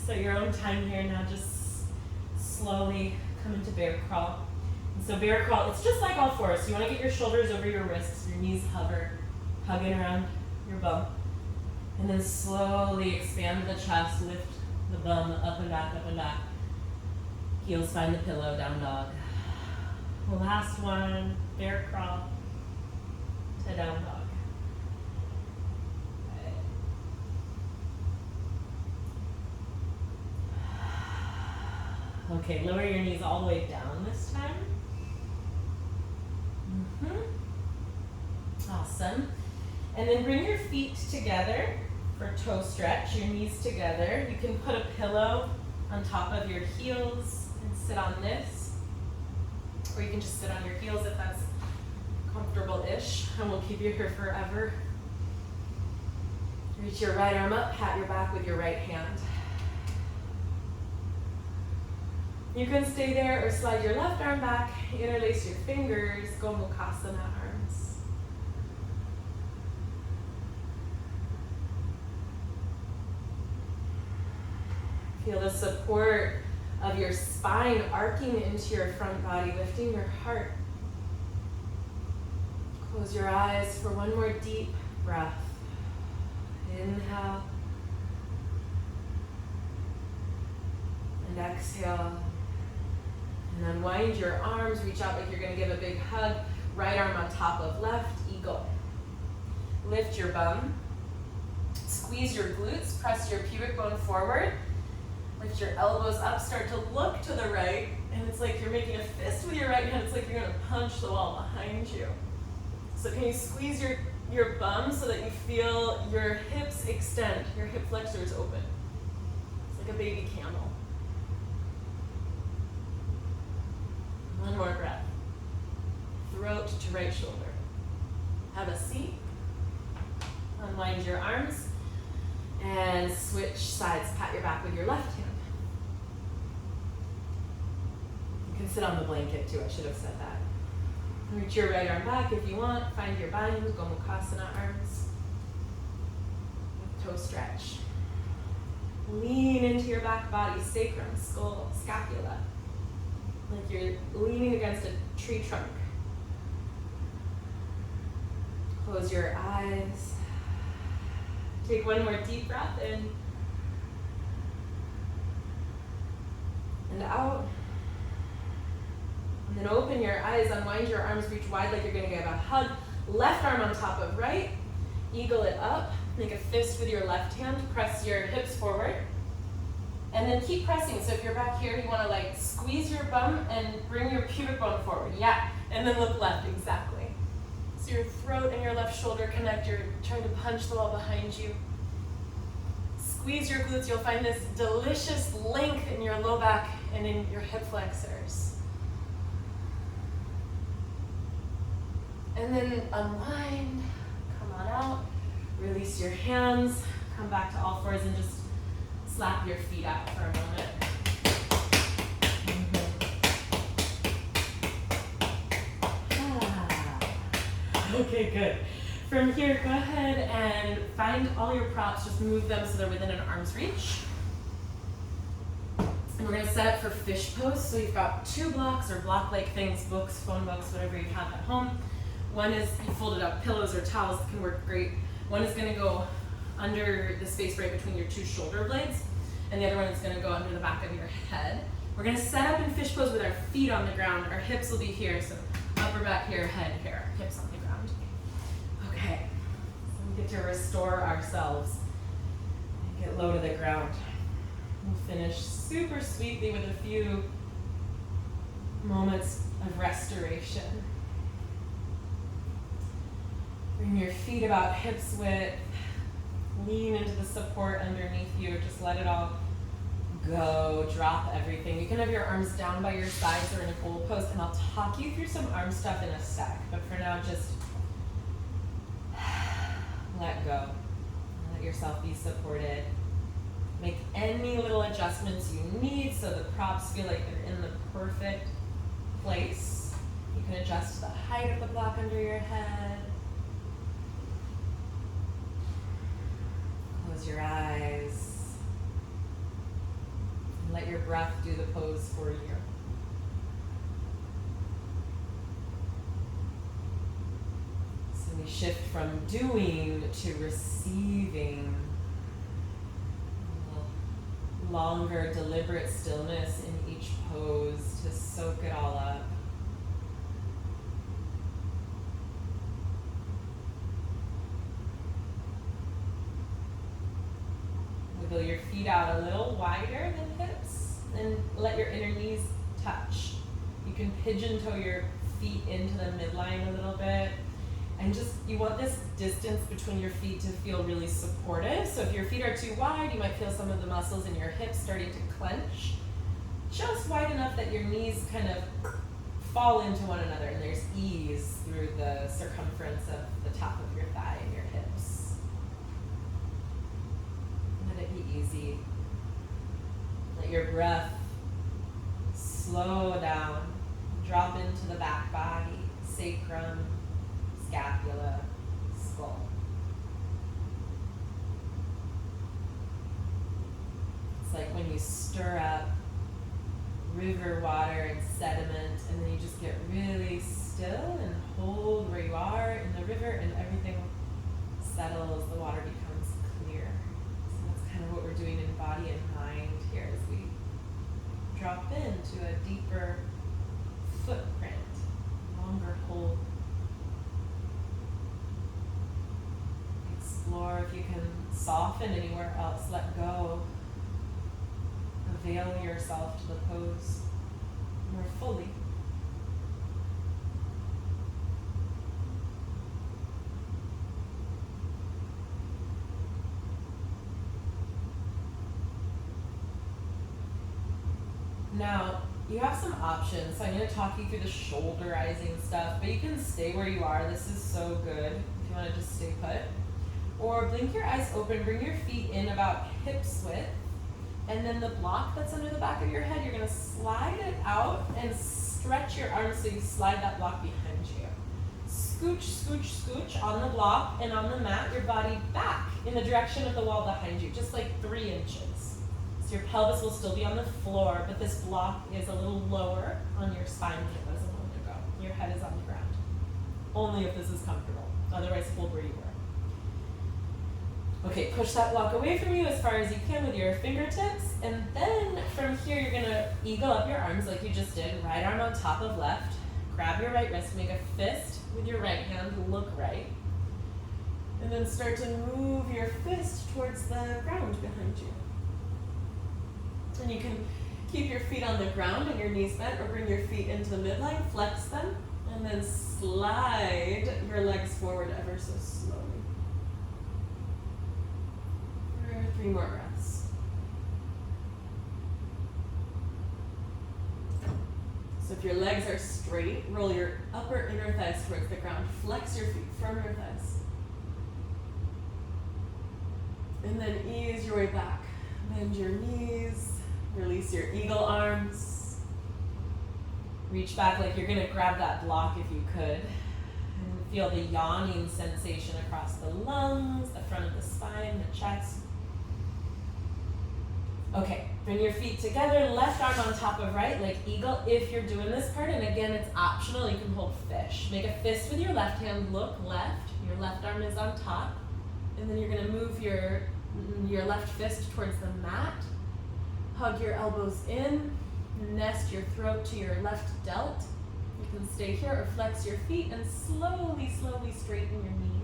So your own time here now, just slowly come into bear crawl. And so bear crawl, it's just like all 4s. So you want to get your shoulders over your wrists, your knees hover, hugging around your bum. And then slowly expand the chest, lift the bum up and back, up and back. Heels find the pillow, down dog. The last one, bear crawl to down dog. Okay, lower your knees all the way down this time. Awesome. And then bring your feet together for toe stretch, your knees together. You can put a pillow on top of your heels and sit on this. Or you can just sit on your heels if that's comfortable-ish, and we'll keep you here forever. Reach your right arm up, pat your back with your right hand. You can stay there or slide your left arm back, interlace your fingers, Gomukhasana arms. Feel the support of your spine arcing into your front body, lifting your heart. Close your eyes for one more deep breath. Inhale. And exhale. And unwind your arms, reach out like you're going to give a big hug. Right arm on top of left, eagle. Lift your bum. Squeeze your glutes, press your pubic bone forward. Lift your elbows up, start to look to the right, and it's like you're making a fist with your right hand. It's like you're going to punch the wall behind you. So can you squeeze your bum so that you feel your hips extend, your hip flexors open? It's like a baby camel. One more breath. Throat to right shoulder. Have a seat. Unwind your arms and switch sides. Pat your back with your left hand. You can sit on the blanket too, I should have said that. Reach your right arm back if you want. Find your bind, Gomukhasana arms. Toe stretch. Lean into your back body, sacrum, skull, scapula. Like you're leaning against a tree trunk. Close your eyes. Take one more deep breath in. And out. And then open your eyes, unwind your arms, reach wide like you're going to give a hug. Left arm on top of right. Eagle it up. Make a fist with your left hand. Press your hips forward. And then keep pressing. So if you're back here, you want to like squeeze your bum and bring your pubic bone forward. Yeah. And then look left, exactly. So your throat and your left shoulder connect. You're trying to punch the wall behind you. Squeeze your glutes. You'll find this delicious length in your low back and in your hip flexors. And then unwind, come on out, release your hands, come back to all fours and just slap your feet out for a moment. Okay, good. From here, go ahead and find all your props, just move them so they're within an arm's reach. And we're gonna set up for fish pose. So you've got two blocks or block-like things, books, phone books, whatever you have at home. One is you folded up pillows or towels that can work great. One is gonna go under the space right between your two shoulder blades, and the other one is gonna go under the back of your head. We're gonna set up in fish pose with our feet on the ground. Our hips will be here, so upper back here, head here, hips on the ground. Okay, so we get to restore ourselves and get low to the ground. We'll finish super sweetly with a few moments of restoration. Bring your feet about hips width. Lean into the support underneath you. Just let it all go. Drop everything. You can have your arms down by your sides or in a goal pose, and I'll talk you through some arm stuff in a sec. But for now, just let go. Let yourself be supported. Make any little adjustments you need so the props feel like they're in the perfect place. You can adjust the height of the block under your head. Close your eyes. And let your breath do the pose for you. So we shift from doing to receiving. A little longer, deliberate stillness in each pose to soak it all up. Wiggle your feet out a little wider than hips. and let your inner knees touch. You can pigeon toe your feet into the midline a little bit. And just, you want this distance between your feet to feel really supportive. So if your feet are too wide, you might feel some of the muscles in your hips starting to clench. Just wide enough that your knees kind of fall into one another and there's ease through the circumference of the top of your thigh and your hips. Let it be easy. Let your breath slow down. Drop into the back body, sacrum, scapula, skull. It's like when you stir up river water and sediment, and then you just get really still and hold where you are in the river, and everything settles, the water becomes clear. So that's kind of what we're doing in body and mind here as we drop into a deeper footprint, longer hold. Explore if you can soften anywhere else, let go. Avail yourself to the pose more fully. Now, you have some options. So I'm going to talk you through the shoulderizing stuff, but you can stay where you are. This is so good if you want to just stay put. Or blink your eyes open, bring your feet in about hips width. And then the block that's under the back of your head, you're going to slide it out and stretch your arms so you slide that block behind you. Scooch, scooch, scooch on the block and on the mat, your body back in the direction of the wall behind you, just like 3 inches. So your pelvis will still be on the floor, but this block is a little lower on your spine than it was a moment ago. Your head is on the ground. Only if this is comfortable. Otherwise, hold where you were. Okay, push that block away from you as far as you can with your fingertips, and then from here you're gonna eagle up your arms like you just did, right arm on top of left, grab your right wrist, make a fist with your right hand, look right, and then start to move your fist towards the ground behind you. And you can keep your feet on the ground and your knees bent, or bring your feet into the midline, flex them, and then slide your legs forward ever so slowly. 3 more breaths. So if your legs are straight, roll your upper inner thighs towards the ground. Flex your feet, firm your thighs. And then ease your way back. Bend your knees. Release your eagle arms. Reach back like you're going to grab that block if you could. And feel the yawning sensation across the lungs, the front of the spine, the chest. Okay, bring your feet together, left arm on top of right, like eagle if you're doing this part, and again, it's optional, you can hold fish. Make a fist with your left hand, look left, your left arm is on top, and then you're gonna move your left fist towards the mat, hug your elbows in, nest your throat to your left delt. You can stay here or flex your feet and slowly, slowly straighten your knees.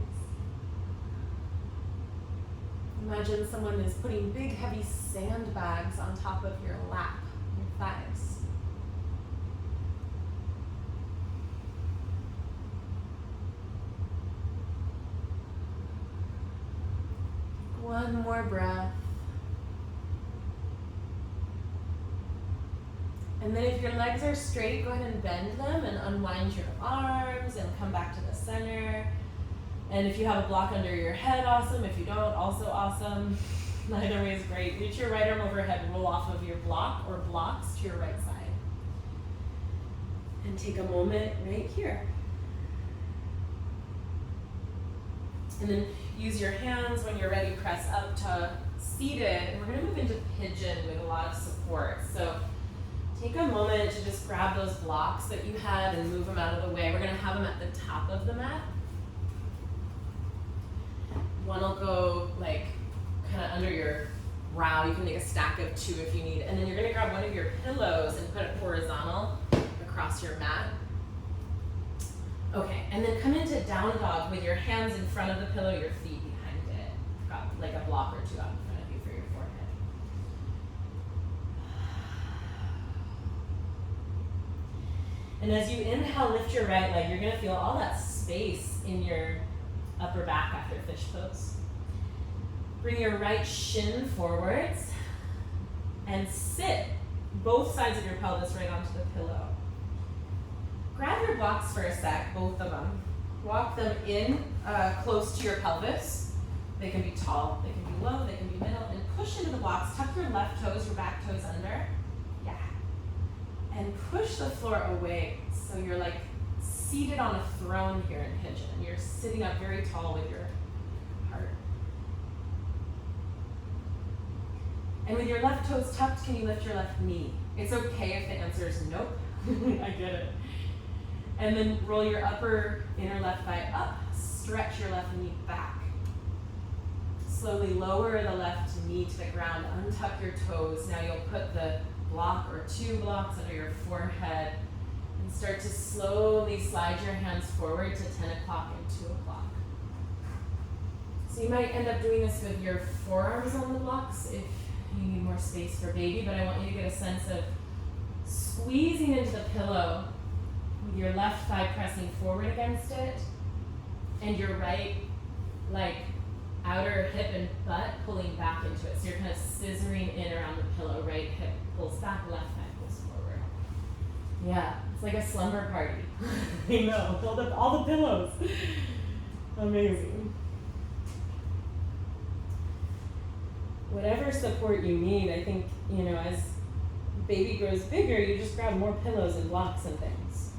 Imagine someone is putting big, heavy sandbags on top of your lap, your thighs. One more breath. And then if your legs are straight, go ahead and bend them and unwind your arms and come back to the center. And if you have a block under your head, awesome. If you don't, also awesome. Either way is great. Reach your right arm overhead, roll off of your block or blocks to your right side. And take a moment right here. And then use your hands when you're ready, press up to seated. And we're gonna move into pigeon with a lot of support. So take a moment to just grab those blocks that you had and move them out of the way. We're gonna have them at the top of the mat. One will go like kind of under your brow. You can make a stack of 2 if you need. And then you're gonna grab one of your pillows and put it horizontal across your mat. Okay, and then come into down dog with your hands in front of the pillow, your feet behind it. Got like a block or 2 out in front of you for your forehead. And as you inhale, lift your right leg. You're gonna feel all that space in your upper back after fish pose. Bring your right shin forwards and sit both sides of your pelvis right onto the pillow. Grab your blocks for a sec, both of them. Walk them in close to your pelvis. They can be tall, they can be low, they can be middle, and push into the blocks. Tuck your left toes, your back toes under. Yeah. And push the floor away. So you're like seated on a throne here in pigeon. You're sitting up very tall with your heart. And with your left toes tucked, can you lift your left knee? It's okay if the answer is nope. I get it. And then roll your upper inner left thigh up, stretch your left knee back. Slowly lower the left knee to the ground, untuck your toes. Now you'll put the block or two blocks under your forehead and start to slowly slide your hands forward to 10 o'clock and 2 o'clock. So you might end up doing this with your forearms on the blocks if you need more space for baby, but I want you to get a sense of squeezing into the pillow with your left thigh pressing forward against it and your right outer hip and butt pulling back into it. So you're kind of scissoring in around the pillow. Right hip pulls back, left thigh pulls forward. Yeah, it's like a slumber party. I know, filled up all the pillows. Amazing. Whatever support you need, I think, as baby grows bigger, you just grab more pillows and blocks and things.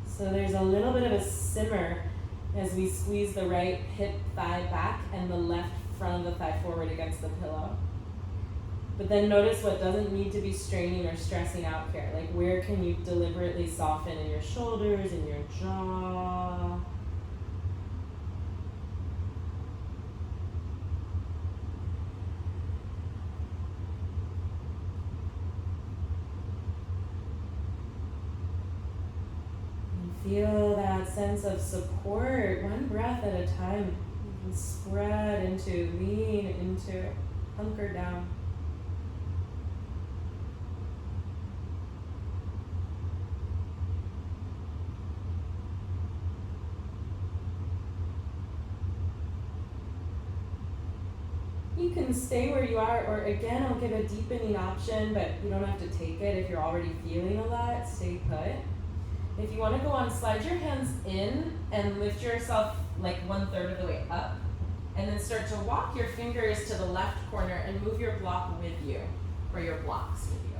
So there's a little bit of a simmer as we squeeze the right hip thigh back and the left front of the thigh forward against the pillow. But then notice what doesn't need to be straining or stressing out here. Like, where can you deliberately soften in your shoulders, in your jaw? Feel that sense of support, one breath at a time. You can spread into, lean into, hunker down. You can stay where you are, or again, I'll give a deepening option, but you don't have to take it if you're already feeling a lot. Stay put. If you want to go on, slide your hands in and lift yourself like 1/3 of the way up. And then start to walk your fingers to the left corner and move your block with you, or your blocks with you.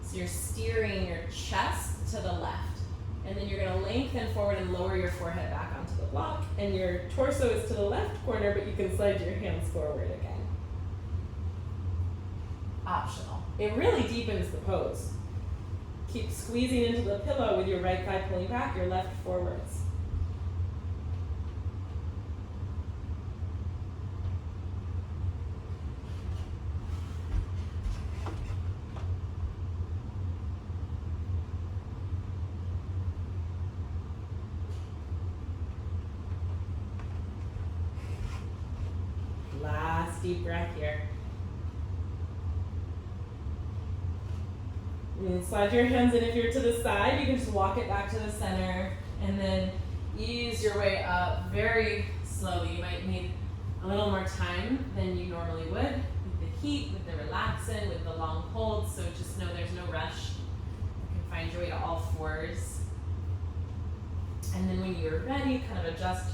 So you're steering your chest to the left. And then you're going to lengthen forward and lower your forehead back onto the block. And your torso is to the left corner, but you can slide your hands forward again. Optional. It really deepens the pose. Keep squeezing into the pillow with your right thigh pulling back, your left forwards. Last deep breath here. And slide your hands in. If you're to the side, you can just walk it back to the center and then ease your way up very slowly. You might need a little more time than you normally would with the heat, with the relaxin', with the long hold. So just know there's no rush. You can find your way to all fours. And then when you're ready, kind of adjust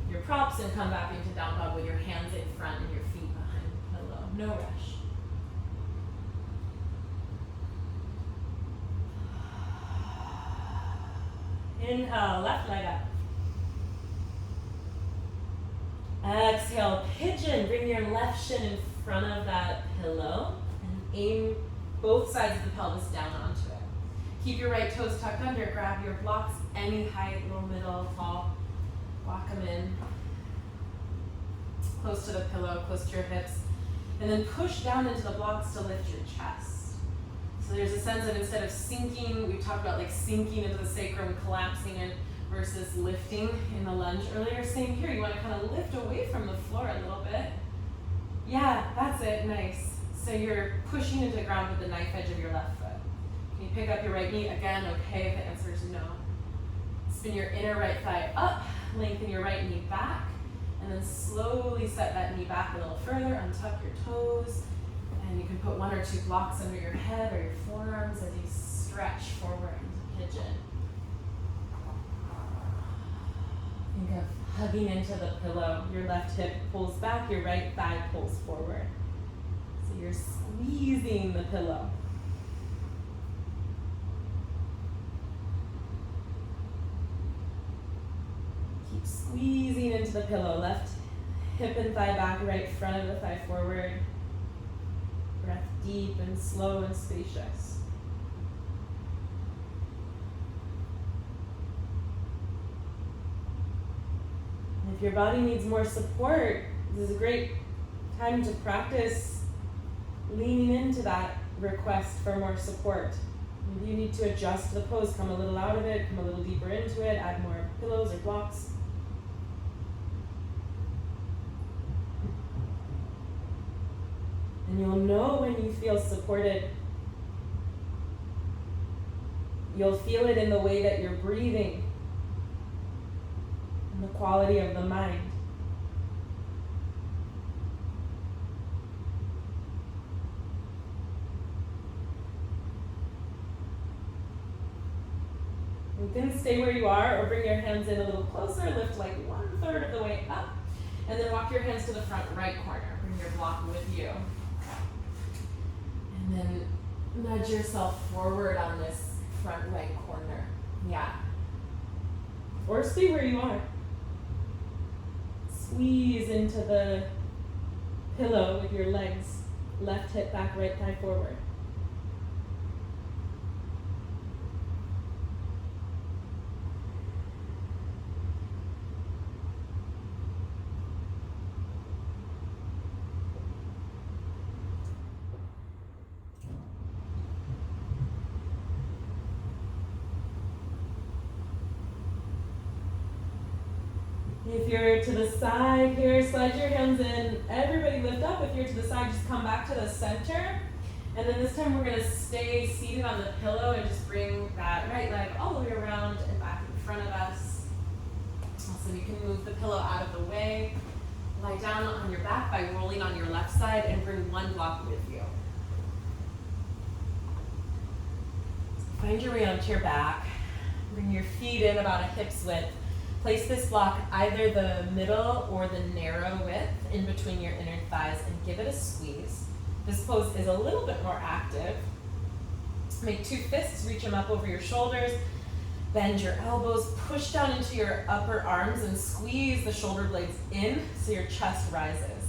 your props and come back into down dog with your hands in front and your feet behind the pillow. No rush. Inhale, left leg up. Exhale, pigeon. Bring your left shin in front of that pillow and aim both sides of the pelvis down onto it. Keep your right toes tucked under. Grab your blocks any height, low, middle, tall. Walk them in. Close to the pillow, close to your hips. And then push down into the blocks to lift your chest. So there's a sense of, instead of sinking, we talked about like sinking into the sacrum, collapsing in, versus lifting in the lunge earlier. Same here, you want to kind of lift away from the floor a little bit. Yeah, that's it, nice. So you're pushing into the ground with the knife edge of your left foot. Can you pick up your right knee? Again, okay, if the answer is no. Spin your inner right thigh up, lengthen your right knee back, and then slowly set that knee back a little further, untuck your toes, and you can put 1 or 2 blocks under your head or your forearms as you stretch forward into pigeon. Think of hugging into the pillow. Your left hip pulls back, your right thigh pulls forward. So you're squeezing the pillow. Keep squeezing into the pillow. Left hip and thigh back, right front of the thigh forward. Breath deep and slow and spacious. And if your body needs more support, this is a great time to practice leaning into that request for more support. Maybe you need to adjust the pose, come a little out of it, come a little deeper into it, add more pillows or blocks. And you'll know when you feel supported. You'll feel it in the way that you're breathing and the quality of the mind. You can stay where you are or bring your hands in a little closer, lift like 1/3 of the way up, and then walk your hands to the front right corner. Bring your block with you. And then nudge yourself forward on this front right corner. Yeah. Or stay where you are. Squeeze into the pillow with your legs. Left hip back, right thigh forward. If you're to the side here, slide your hands in. Everybody lift up. If you're to the side, just come back to the center. And then this time we're going to stay seated on the pillow and just bring that right leg all the way around and back in front of us. So you can move the pillow out of the way. Lie down on your back by rolling on your left side and bring 1 block with you. Find your way onto your back. Bring your feet in about a hip's width. Place this block either the middle or the narrow width in between your inner thighs and give it a squeeze. This pose is a little bit more active. Make 2 fists, reach them up over your shoulders. Bend your elbows, push down into your upper arms and squeeze the shoulder blades in so your chest rises.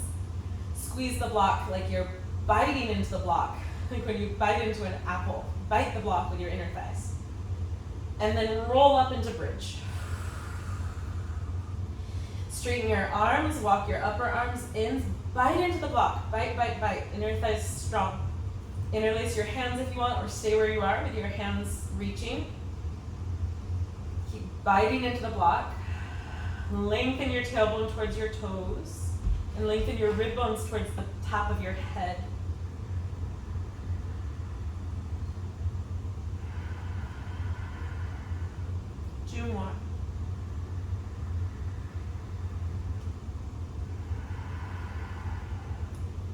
Squeeze the block like you're biting into the block, like when you bite into an apple. Bite the block with your inner thighs. And then roll up into bridge. Straighten your arms, walk your upper arms in, bite into the block, bite, bite, bite. Inner thighs strong. Interlace your hands if you want, or stay where you are with your hands reaching. Keep biting into the block. Lengthen your tailbone towards your toes, and lengthen your rib bones towards the top of your head. Two more.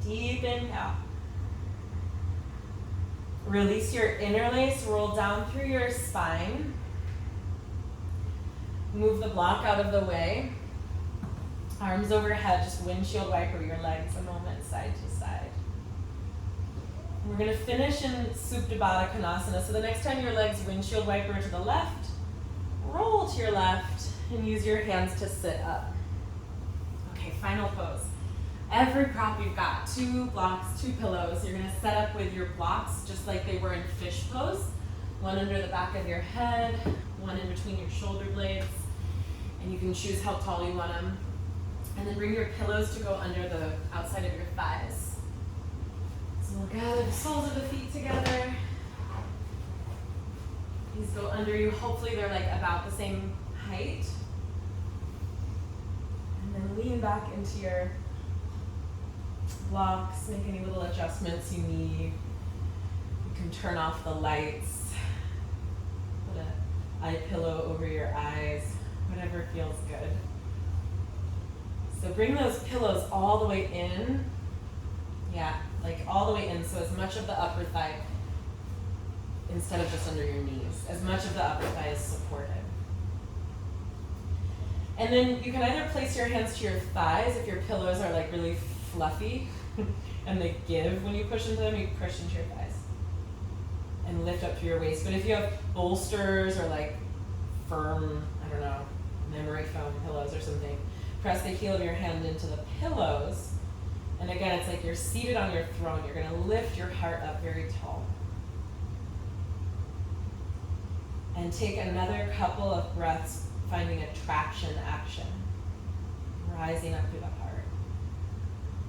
Deep inhale. Release your interlace, roll down through your spine. Move the block out of the way. Arms overhead, just windshield wiper your legs a moment, side to side. We're going to finish in Supta Baddha Konasana. So the next time your legs windshield wiper to the left, roll to your left, and use your hands to sit up. Okay, final pose. Every prop you've got, 2 blocks, 2 pillows. You're gonna set up with your blocks just like they were in fish pose. 1 under the back of your head, 1 in between your shoulder blades. And you can choose how tall you want them. And then bring your pillows to go under the outside of your thighs. So we'll gather the soles of the feet together. These go under you. Hopefully they're like about the same height. And then lean back into your blocks, make any little adjustments you need. You can turn off the lights, put an eye pillow over your eyes, whatever feels good. So bring those pillows all the way in. Yeah, like all the way in, so as much of the upper thigh, instead of just under your knees, as much of the upper thigh is supported. And then you can either place your hands to your thighs if your pillows are like really fluffy and they give when you push into them, you push into your thighs and lift up through your waist. But if you have bolsters or like firm, I don't know, memory foam pillows or something, press the heel of your hand into the pillows. And again, it's like you're seated on your throne. You're gonna lift your heart up very tall. And take another couple of breaths, finding a traction action, rising up through the heart,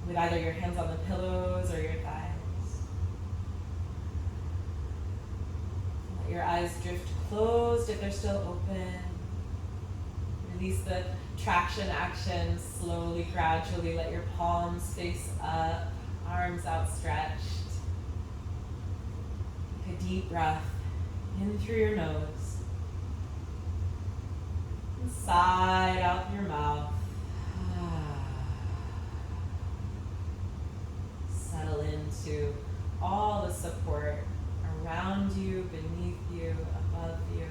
with either your hands on the pillows or your thighs. Let your eyes drift closed if they're still open. Release the traction action slowly, gradually. Let your palms face up, arms outstretched. Take a deep breath in through your nose. And sigh out through your mouth. Settle into all the support around you, beneath you, above you.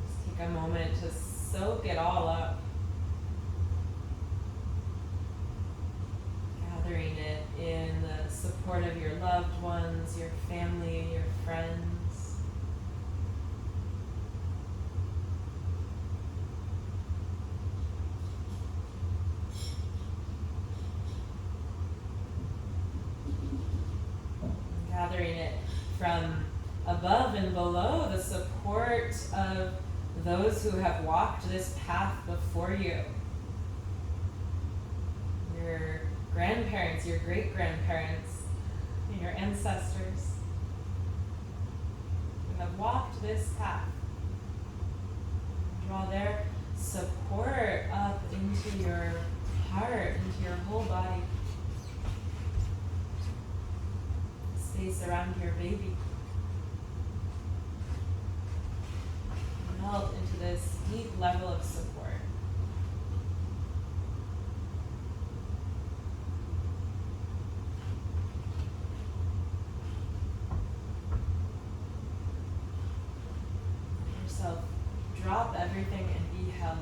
Just take a moment to soak it all up. Gathering it in the support of your loved ones, your family, your friends. Gathering it from above and below, the support of those who have walked this path before you. Your grandparents, your great-grandparents, and your ancestors who have walked this path. Draw their support up into your heart, into your whole body. Space around your baby. Melt into this deep level of support. Let yourself drop everything and be held.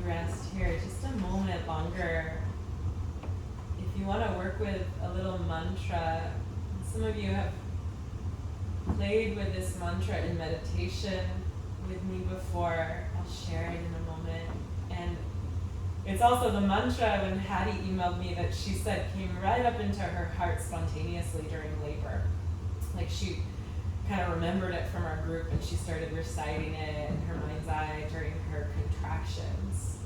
Rest here just a moment longer. If you want to work with a little mantra, some of you have played with this mantra in meditation with me before. I'll share it in a moment. And it's also the mantra when Hattie emailed me that she said came right up into her heart spontaneously during labor. Like she kind of remembered it from our group and she started reciting it in her mind's eye during her contractions.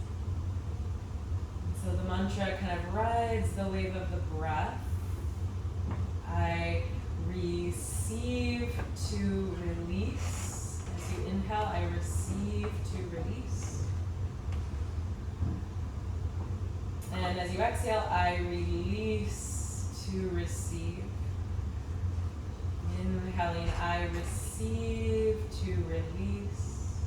So the mantra kind of rides the wave of the breath. I as you exhale, I release to receive. Inhaling, I receive to release.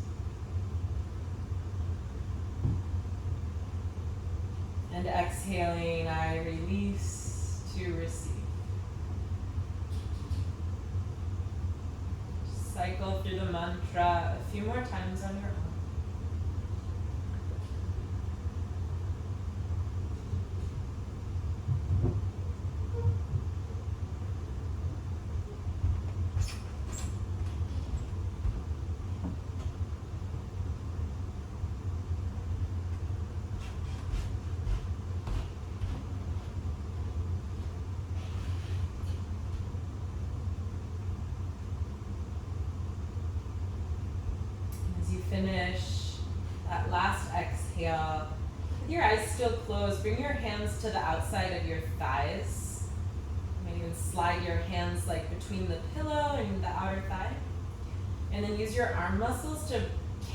And exhaling, I release to receive. Cycle through the mantra a few more times on your own. As you finish that last exhale, with your eyes still closed, bring your hands to the outside of your thighs. You might even slide your hands like between the pillow and the outer thigh. And then use your arm muscles to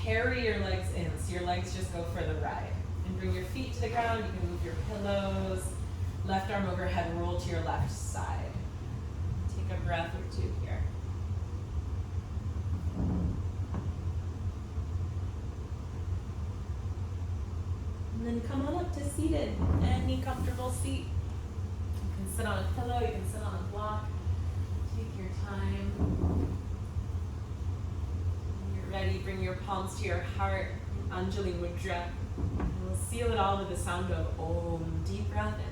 carry your legs in, so your legs just go for the ride. And bring your feet to the ground. You can move your pillows. Left arm overhead, roll to your left side. Take a breath or two here. And then come on up to seated. Any comfortable seat. You can sit on a pillow, you can sit on a block. Take your time. When you're ready, bring your palms to your heart, Anjali Mudra. And we'll seal it all with the sound of Om. Deep breath in.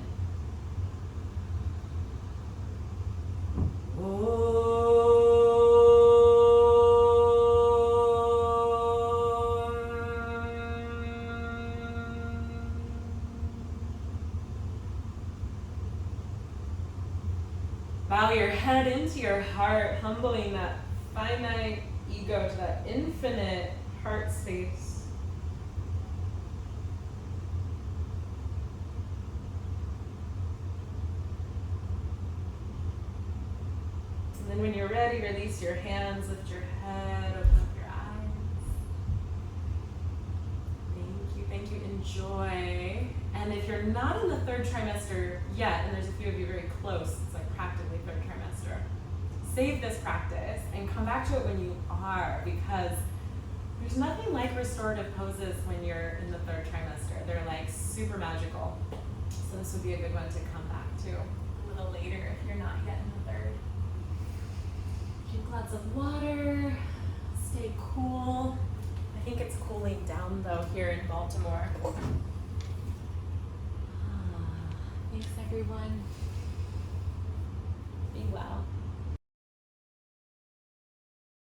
Bow your head into your heart, humbling that finite ego to that infinite heart space. And then when you're ready, release your hands, lift your head, open up your eyes. Thank you, enjoy. And if you're not in the third trimester yet, and there's a few of you very close, it's like practically third trimester, save this practice and come back to it when you are, because there's nothing like restorative poses when you're in the third trimester. They're like super magical. So this would be a good one to come back to a little later if you're not yet in the third. Drink lots of water, stay cool. I think it's cooling down though here in Baltimore. Thanks everyone. Be well.